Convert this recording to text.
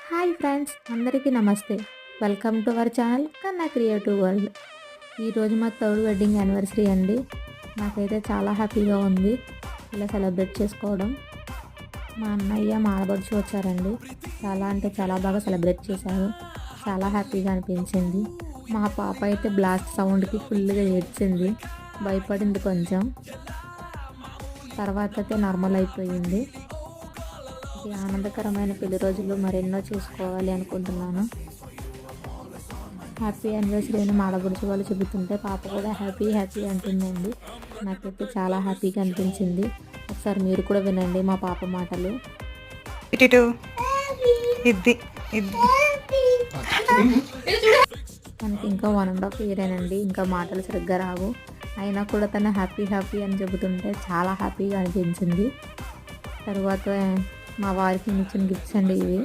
Hi friends, అందరికీ నమస్తే. Welcome to our channel కన్నా క్రియేటివ్ వరల్డ్. ఈరోజు మా థర్డ్ వెడ్డింగ్ యానివర్సరీ అండి. నాకైతే చాలా హ్యాపీగా ఉంది ఇలా సెలబ్రేట్ చేసుకోవడం. మా అన్నయ్య మా ఆడపడుచు వచ్చారండి. చాలా అంటే చాలా బాగా సెలబ్రేట్ చేశారు. చాలా హ్యాపీగా అనిపించింది. మా పాప అయితే బ్లాస్ట్ సౌండ్కి ఫుల్గా ఏడ్చింది, భయపడింది కొంచెం. తర్వాత అయితే నార్మల్ అయిపోయింది. ఈ ఆనందకరమైన పెళ్లి రోజులు మరెన్నో చేసుకోవాలి అనుకుంటున్నాను. హ్యాపీ యానివర్సరీ అని మా ఆడపడుచు వాళ్ళు చెబుతుంటే పాప కూడా హ్యాపీ హ్యాపీ అంటుందండి. నాకైతే చాలా హ్యాపీగా అనిపించింది. ఒకసారి మీరు కూడా వినండి మా పాప మాటలు. తనకి ఇంకా 1.5 ఇయరేనండి, ఇంకా మాటలు సరిగ్గా రావు. అయినా కూడా తను హ్యాపీ హ్యాపీ అని చెబుతుంటే చాలా హ్యాపీగా అనిపించింది. తర్వాత మా వారికి ఇచ్చిన గిఫ్ట్స్ అండి ఇవి.